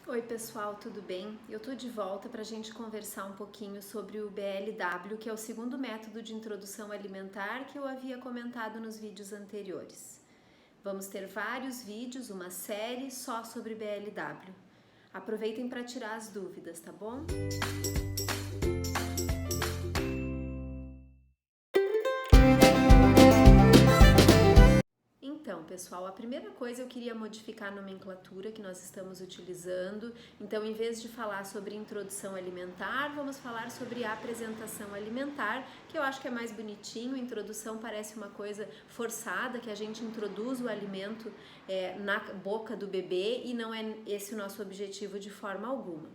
Oi pessoal, tudo bem? Eu tô de volta para a gente conversar um pouquinho sobre o BLW, que é o segundo método de introdução alimentar que eu havia comentado nos vídeos anteriores. Vamos ter vários vídeos, uma série só sobre BLW. Aproveitem para tirar as dúvidas, tá bom? Então, pessoal, a primeira coisa eu queria modificar a nomenclatura que nós estamos utilizando. Então, em vez de falar sobre introdução alimentar, vamos falar sobre apresentação alimentar, que eu acho que é mais bonitinho. Introdução parece uma coisa forçada, que a gente introduz o alimento na boca do bebê e não é esse o nosso objetivo de forma alguma.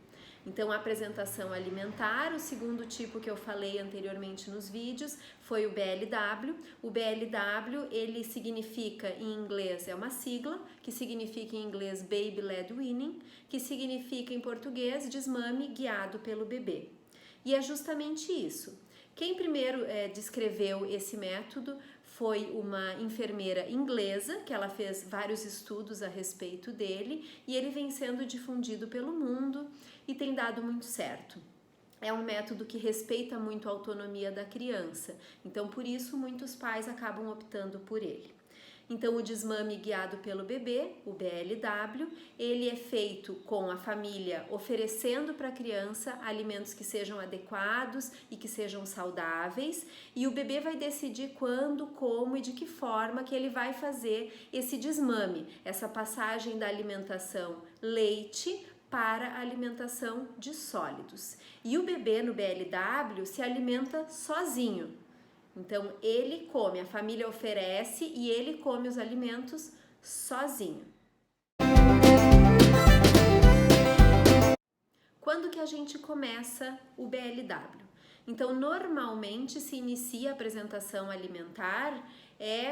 Então, a apresentação alimentar, o segundo tipo que eu falei anteriormente nos vídeos, foi o BLW. O BLW, ele significa em inglês, é uma sigla, que significa em inglês Baby Led Weaning, que significa em português desmame guiado pelo bebê. E é justamente isso. Quem primeiro descreveu esse método foi uma enfermeira inglesa, que ela fez vários estudos a respeito dele, e ele vem sendo difundido pelo mundo e tem dado muito certo. É um método que respeita muito a autonomia da criança, então por isso muitos pais acabam optando por ele. Então, o desmame guiado pelo bebê, o BLW, ele é feito com a família oferecendo para a criança alimentos que sejam adequados e que sejam saudáveis, e o bebê vai decidir quando, como e de que forma que ele vai fazer esse desmame, essa passagem da alimentação leite para a alimentação de sólidos. E o bebê no BLW se alimenta sozinho. Então, ele come, a família oferece e ele come os alimentos sozinho. Quando que a gente começa o BLW? Então, normalmente se inicia a apresentação alimentar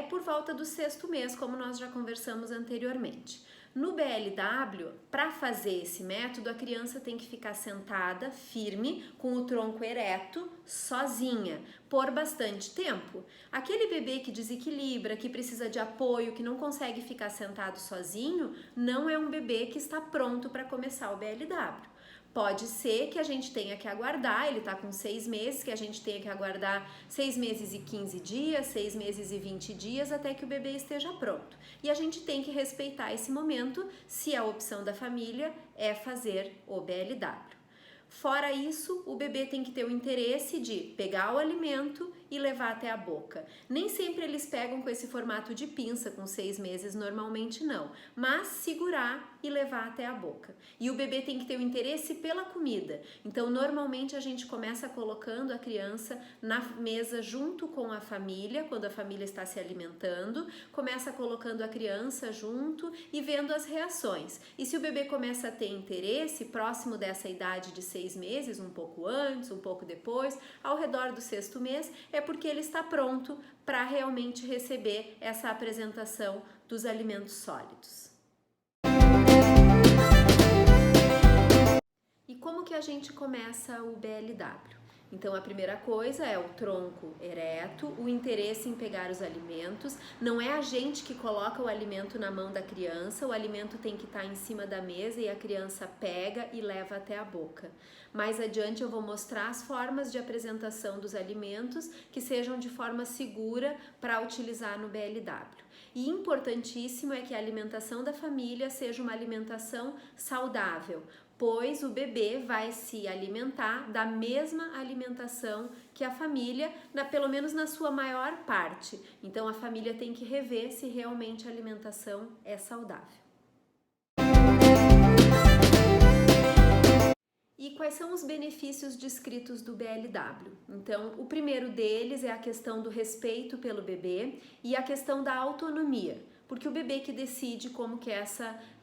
por volta do 6º mês, como nós já conversamos anteriormente. No BLW, para fazer esse método, a criança tem que ficar sentada, firme, com o tronco ereto, sozinha, por bastante tempo. Aquele bebê que desequilibra, que precisa de apoio, que não consegue ficar sentado sozinho, não é um bebê que está pronto para começar o BLW. Pode ser que a gente tenha que aguardar, ele está com 6 meses, que a gente tenha que aguardar 6 meses e 15 dias, 6 meses e 20 dias, até que o bebê esteja pronto. E a gente tem que respeitar esse momento, se a opção da família é fazer o BLW. Fora isso, o bebê tem que ter o interesse de pegar o alimento e levar até a boca. Nem sempre eles pegam com esse formato de pinça, com 6 meses, normalmente não, mas segurar e levar até a boca. E o bebê tem que ter o interesse pela comida. Então, normalmente a gente começa colocando a criança na mesa junto com a família, quando a família está se alimentando, começa colocando a criança junto e vendo as reações. E se o bebê começa a ter interesse, próximo dessa idade de 6 meses, um pouco antes, um pouco depois, ao redor do 6º mês, é porque ele está pronto para realmente receber essa apresentação dos alimentos sólidos. E como que a gente começa o BLW? Então, a primeira coisa é o tronco ereto, o interesse em pegar os alimentos. Não é a gente que coloca o alimento na mão da criança, o alimento tem que estar em cima da mesa e a criança pega e leva até a boca. Mais adiante eu vou mostrar as formas de apresentação dos alimentos que sejam de forma segura para utilizar no BLW. E importantíssimo é que a alimentação da família seja uma alimentação saudável, pois o bebê vai se alimentar da mesma alimentação que a família, pelo menos na sua maior parte. Então a família tem que rever se realmente a alimentação é saudável. E quais são os benefícios descritos do BLW? Então, o primeiro deles é a questão do respeito pelo bebê e a questão da autonomia, porque o bebê que decide como que é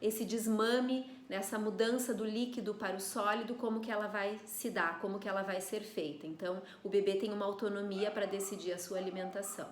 esse desmame, essa mudança do líquido para o sólido, como que ela vai se dar, como que ela vai ser feita. Então, o bebê tem uma autonomia para decidir a sua alimentação.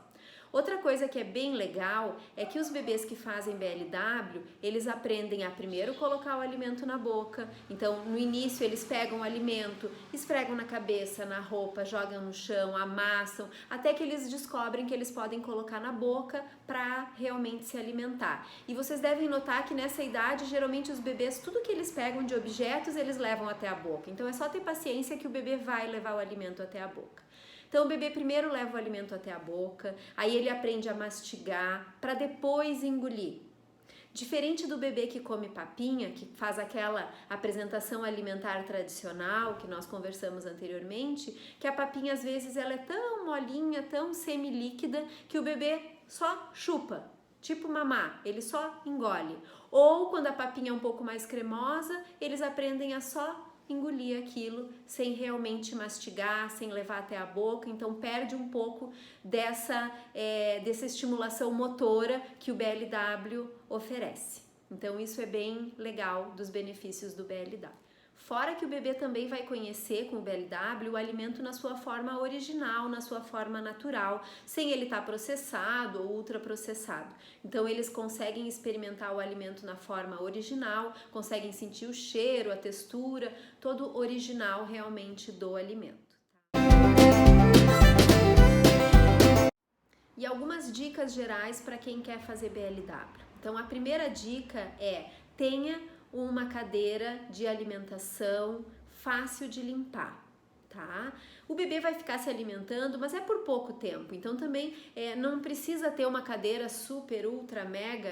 Outra coisa que é bem legal é que os bebês que fazem BLW, eles aprendem a primeiro colocar o alimento na boca. Então, no início, eles pegam o alimento, esfregam na cabeça, na roupa, jogam no chão, amassam, até que eles descobrem que eles podem colocar na boca para realmente se alimentar. E vocês devem notar que nessa idade, geralmente os bebês, tudo que eles pegam de objetos, eles levam até a boca. Então, é só ter paciência que o bebê vai levar o alimento até a boca. Então o bebê primeiro leva o alimento até a boca, aí ele aprende a mastigar para depois engolir. Diferente do bebê que come papinha, que faz aquela apresentação alimentar tradicional que nós conversamos anteriormente, que a papinha às vezes ela é tão molinha, tão semilíquida, que o bebê só chupa, tipo mamar, ele só engole. Ou quando a papinha é um pouco mais cremosa, eles aprendem a só engolir aquilo sem realmente mastigar, sem levar até a boca, então perde um pouco dessa estimulação motora que o BLW oferece. Então isso é bem legal dos benefícios do BLW. Fora que o bebê também vai conhecer com o BLW o alimento na sua forma original, na sua forma natural, sem ele estar processado ou ultraprocessado. Então eles conseguem experimentar o alimento na forma original, conseguem sentir o cheiro, a textura, todo original realmente do alimento. E algumas dicas gerais para quem quer fazer BLW. Então a primeira dica é: tenha uma cadeira de alimentação fácil de limpar, tá? O bebê vai ficar se alimentando, mas é por pouco tempo, então também não precisa ter uma cadeira super, ultra, mega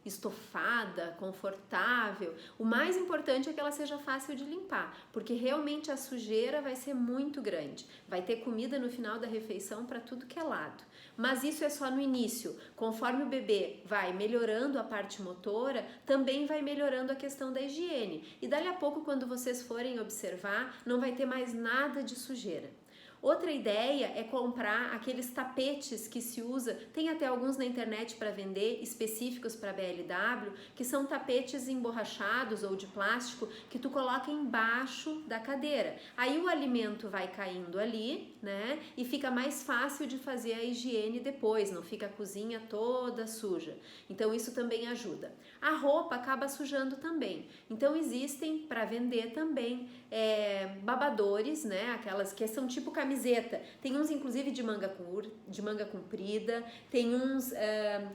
estofada, confortável. O mais importante é que ela seja fácil de limpar, porque realmente a sujeira vai ser muito grande. Vai ter comida no final da refeição para tudo que é lado. Mas isso é só no início. Conforme o bebê vai melhorando a parte motora, também vai melhorando a questão da higiene. E dali a pouco, quando vocês forem observar, não vai ter mais nada de sujeira. Outra ideia é comprar aqueles tapetes que se usa, tem até alguns na internet para vender, específicos para BLW, que são tapetes emborrachados ou de plástico que tu coloca embaixo da cadeira. Aí o alimento vai caindo ali, né? E fica mais fácil de fazer a higiene depois, não fica a cozinha toda suja. Então isso também ajuda. A roupa acaba sujando também. Então existem para vender também babadores, né? Aquelas que são tipo camiseta. Tem uns inclusive de manga comprida, tem uns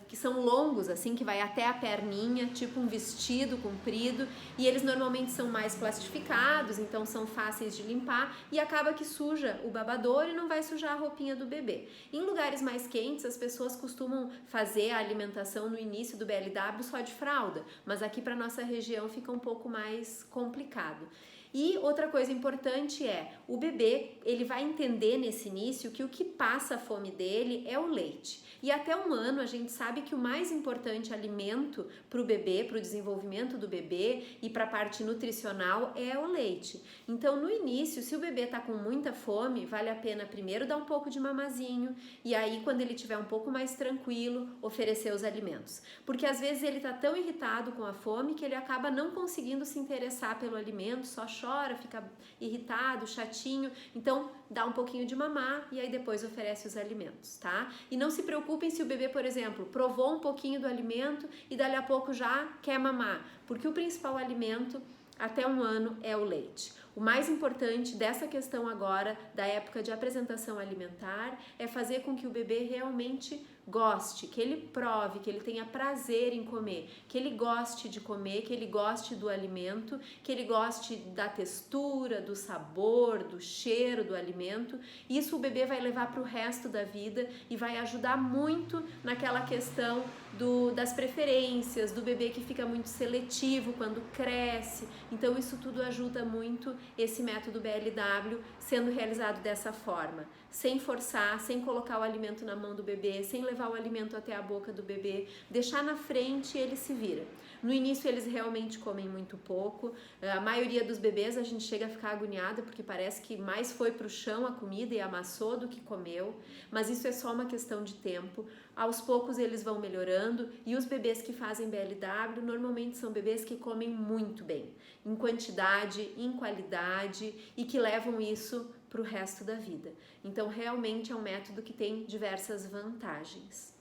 que são longos, assim, que vai até a perninha, tipo um vestido comprido, e eles normalmente são mais plastificados, então são fáceis de limpar e acaba que suja o babador e não vai sujar a roupinha do bebê. Em lugares mais quentes, as pessoas costumam fazer a alimentação no início do BLW só de fralda, mas aqui para nossa região fica um pouco mais complicado. E outra coisa importante é, o bebê, ele vai entender nesse início que o que passa a fome dele é o leite. E até 1 ano a gente sabe que o mais importante alimento para o bebê, para o desenvolvimento do bebê e para a parte nutricional é o leite. Então no início, se o bebê está com muita fome, vale a pena primeiro dar um pouco de mamazinho e aí quando ele estiver um pouco mais tranquilo, oferecer os alimentos. Porque às vezes ele está tão irritado com a fome que ele acaba não conseguindo se interessar pelo alimento, só chora, fica irritado, chatinho, então dá um pouquinho de mamar e aí depois oferece os alimentos, tá? E não se preocupem se o bebê, por exemplo, provou um pouquinho do alimento e dali a pouco já quer mamar, porque o principal alimento até 1 ano é o leite. O mais importante dessa questão agora, da época de apresentação alimentar, é fazer com que o bebê realmente goste, que ele prove, que ele tenha prazer em comer, que ele goste de comer, que ele goste do alimento, que ele goste da textura, do sabor, do cheiro do alimento. Isso o bebê vai levar para o resto da vida e vai ajudar muito naquela questão das preferências, do bebê que fica muito seletivo quando cresce. Então isso tudo ajuda muito esse método BLW sendo realizado dessa forma, sem forçar, sem colocar o alimento na mão do bebê, sem levar o alimento até a boca do bebê, deixar na frente e ele se vira. No início eles realmente comem muito pouco, a maioria dos bebês a gente chega a ficar agoniada porque parece que mais foi para o chão a comida e amassou do que comeu, mas isso é só uma questão de tempo. Aos poucos eles vão melhorando e os bebês que fazem BLW normalmente são bebês que comem muito bem, em quantidade, em qualidade e que levam isso para o resto da vida. Então realmente é um método que tem diversas vantagens.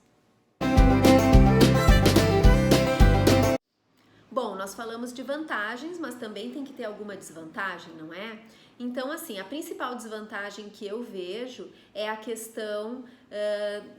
Bom, nós falamos de vantagens, mas também tem que ter alguma desvantagem, não é? Então, assim, a principal desvantagem que eu vejo é a questão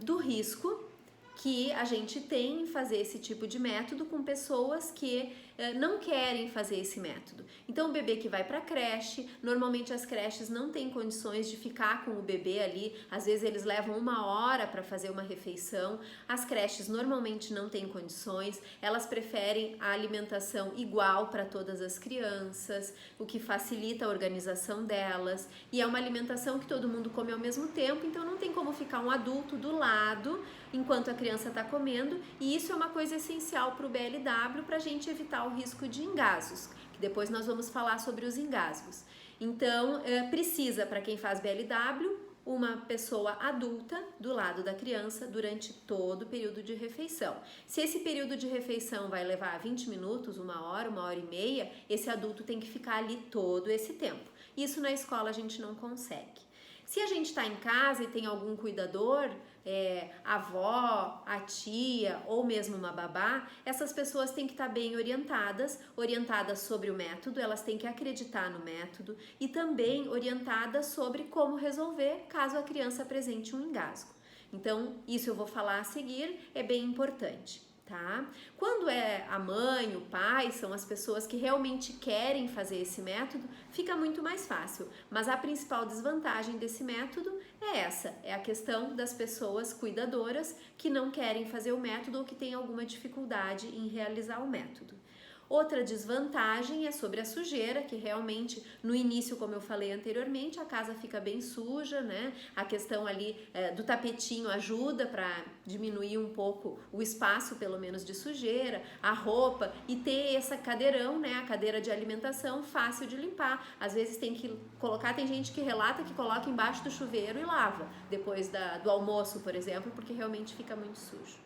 do risco que a gente tem em fazer esse tipo de método com pessoas que não querem fazer esse método. Então, o bebê que vai para a creche, normalmente as creches não têm condições de ficar com o bebê ali, às vezes eles levam 1 hora para fazer uma refeição, as creches normalmente não têm condições, elas preferem a alimentação igual para todas as crianças, o que facilita a organização delas, e é uma alimentação que todo mundo come ao mesmo tempo, então não tem como ficar um adulto do lado enquanto a criança está comendo, e isso é uma coisa essencial para o BLW para a gente evitar o risco de engasgos, que depois nós vamos falar sobre os engasgos. Então, precisa, para quem faz BLW, uma pessoa adulta do lado da criança durante todo o período de refeição. Se esse período de refeição vai levar 20 minutos, 1 hora, 1 hora e meia, esse adulto tem que ficar ali todo esse tempo. Isso na escola a gente não consegue. Se a gente está em casa e tem algum cuidador, a avó, a tia ou mesmo uma babá, essas pessoas têm que estar bem orientadas sobre o método, elas têm que acreditar no método e também orientadas sobre como resolver caso a criança apresente um engasgo. Então, isso eu vou falar a seguir, é bem importante. Tá? Quando é a mãe, o pai, são as pessoas que realmente querem fazer esse método, fica muito mais fácil. Mas a principal desvantagem desse método é essa, é a questão das pessoas cuidadoras que não querem fazer o método ou que têm alguma dificuldade em realizar o método. Outra desvantagem é sobre a sujeira, que realmente no início, como eu falei anteriormente, a casa fica bem suja, né? A questão ali do tapetinho ajuda para diminuir um pouco o espaço, pelo menos de sujeira, a roupa e ter essa cadeirão, né? A cadeira de alimentação fácil de limpar. Às vezes tem que colocar, tem gente que relata que coloca embaixo do chuveiro e lava depois do almoço, por exemplo, porque realmente fica muito sujo.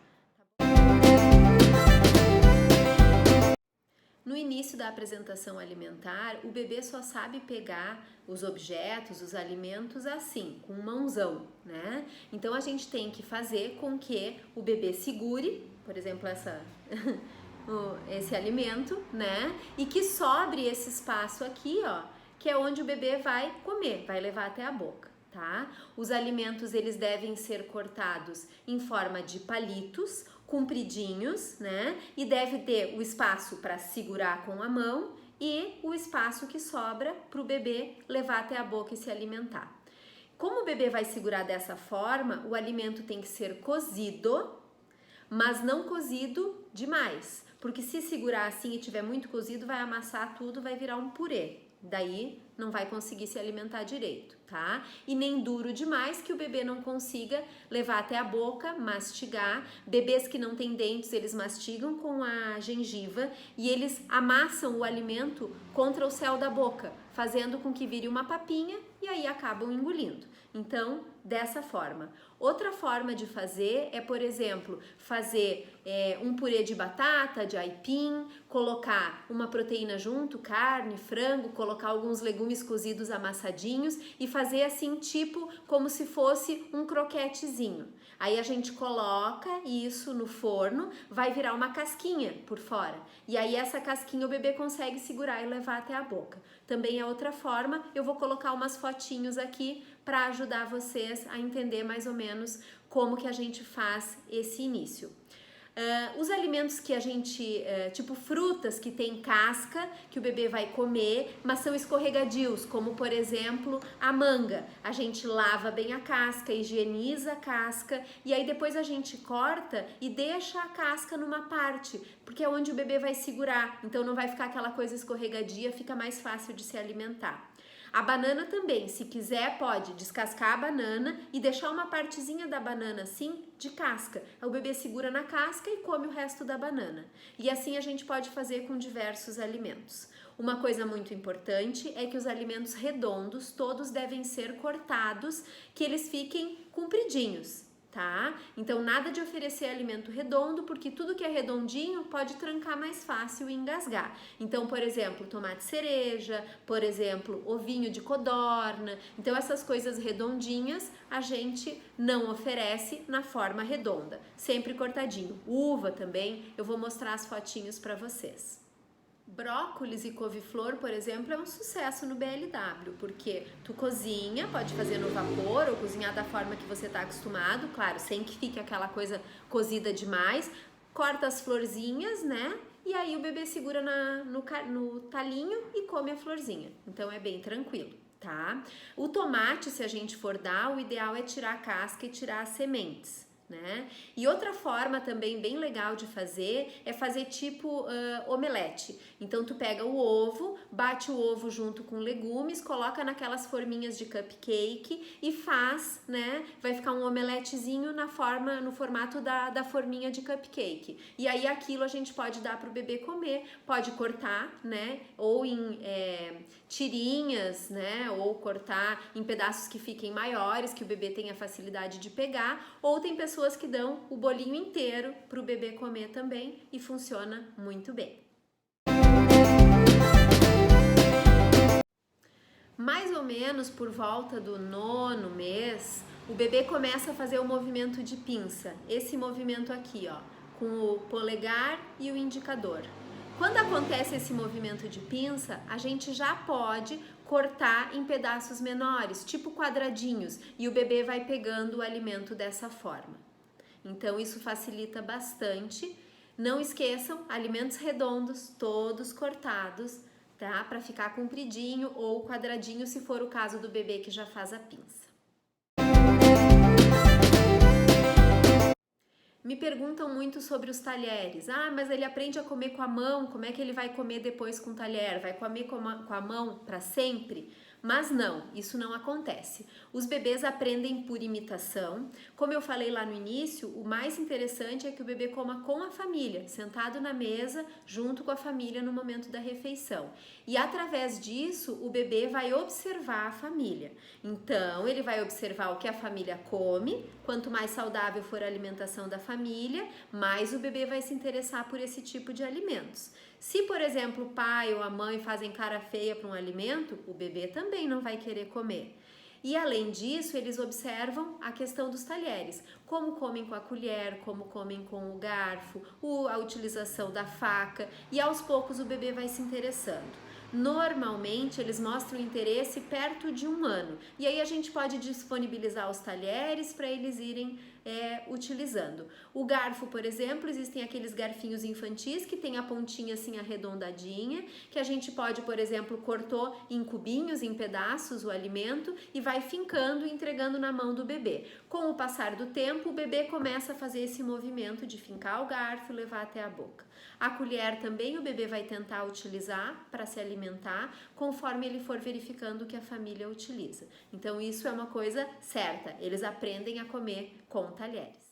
No início da apresentação alimentar, o bebê só sabe pegar os objetos, os alimentos assim, com mãozão, né? Então a gente tem que fazer com que o bebê segure, por exemplo, esse alimento, né? E que sobre esse espaço aqui, ó, que é onde o bebê vai comer, vai levar até a boca. Tá? Os alimentos eles devem ser cortados em forma de palitos, compridinhos, né? E deve ter o espaço para segurar com a mão e o espaço que sobra para o bebê levar até a boca e se alimentar. Como o bebê vai segurar dessa forma, o alimento tem que ser cozido, mas não cozido demais, porque se segurar assim e tiver muito cozido, vai amassar tudo, vai virar um purê. Daí não vai conseguir se alimentar direito, tá? E nem duro demais que o bebê não consiga levar até a boca, mastigar. Bebês que não têm dentes, eles mastigam com a gengiva e eles amassam o alimento contra o céu da boca, fazendo com que vire uma papinha e aí acabam engolindo. Então, dessa forma. Outra forma de fazer é, por exemplo, fazer um purê de batata, de aipim, colocar uma proteína junto, carne, frango, colocar alguns legumes cozidos amassadinhos e fazer assim, tipo, como se fosse um croquetezinho. Aí a gente coloca isso no forno, vai virar uma casquinha por fora. E aí essa casquinha o bebê consegue segurar e levar até a boca. Também é outra forma, eu vou colocar umas fotinhos aqui para ajudar vocês a entender mais ou menos como que a gente faz esse início. Os alimentos que a gente, tipo frutas que tem casca, que o bebê vai comer, mas são escorregadios, como por exemplo a manga. A gente lava bem a casca, higieniza a casca e aí depois a gente corta e deixa a casca numa parte, porque é onde o bebê vai segurar, então não vai ficar aquela coisa escorregadia, fica mais fácil de se alimentar. A banana também, se quiser pode descascar a banana e deixar uma partezinha da banana assim de casca. O bebê segura na casca e come o resto da banana. E assim a gente pode fazer com diversos alimentos. Uma coisa muito importante é que os alimentos redondos todos devem ser cortados, que eles fiquem compridinhos. Tá? Então nada de oferecer alimento redondo, porque tudo que é redondinho pode trancar mais fácil e engasgar. Então, por exemplo, tomate cereja, por exemplo, ovinho de codorna. Então essas coisas redondinhas a gente não oferece na forma redonda, sempre cortadinho. Uva também, eu vou mostrar as fotinhos para vocês. Brócolis e couve-flor, por exemplo, é um sucesso no BLW, porque tu cozinha, pode fazer no vapor ou cozinhar da forma que você está acostumado, claro, sem que fique aquela coisa cozida demais, corta as florzinhas, né? E aí o bebê segura no talinho e come a florzinha, então é bem tranquilo, tá? O tomate, se a gente for dar, o ideal é tirar a casca e tirar as sementes. Né? E outra forma também bem legal de fazer é fazer tipo omelete. Então tu pega o ovo, bate o ovo junto com legumes, coloca naquelas forminhas de cupcake e faz, né? Vai ficar um omeletezinho no formato da forminha de cupcake. E aí aquilo a gente pode dar para o bebê comer, pode cortar, né? Ou em tirinhas, né? Ou cortar em pedaços que fiquem maiores, que o bebê tenha facilidade de pegar, ou tem pessoas que dão o bolinho inteiro para o bebê comer também e funciona muito bem. Mais ou menos por volta do 9º mês, o bebê começa a fazer o movimento de pinça, esse movimento aqui, ó, com o polegar e o indicador. Quando acontece esse movimento de pinça, a gente já pode cortar em pedaços menores, tipo quadradinhos, e o bebê vai pegando o alimento dessa forma. Então isso facilita bastante. Não esqueçam, alimentos redondos, todos cortados, tá? Para ficar compridinho ou quadradinho, se for o caso do bebê que já faz a pinça. Me perguntam muito sobre os talheres. Ah, mas ele aprende a comer com a mão, como é que ele vai comer depois com o talher? Vai comer com a mão para sempre? Mas não, isso não acontece. Os bebês aprendem por imitação. Como eu falei lá no início, o mais interessante é que o bebê coma com a família, sentado na mesa, junto com a família no momento da refeição. E através disso, o bebê vai observar a família. Então, ele vai observar o que a família come. Quanto mais saudável for a alimentação da família, mais o bebê vai se interessar por esse tipo de alimentos. Se, por exemplo, o pai ou a mãe fazem cara feia para um alimento, o bebê também não vai querer comer. E além disso, eles observam a questão dos talheres, como comem com a colher, como comem com o garfo, a utilização da faca, e aos poucos o bebê vai se interessando. Normalmente eles mostram interesse perto de 1 ano, e aí a gente pode disponibilizar os talheres para eles irem utilizando. O garfo, por exemplo, existem aqueles garfinhos infantis que tem a pontinha assim arredondadinha, que a gente pode, por exemplo, cortou em cubinhos, em pedaços o alimento e vai fincando e entregando na mão do bebê. Com o passar do tempo, o bebê começa a fazer esse movimento de fincar o garfo e levar até a boca. A colher também o bebê vai tentar utilizar para se alimentar, conforme ele for verificando o que a família utiliza. Então isso é uma coisa certa, eles aprendem a comer com talheres.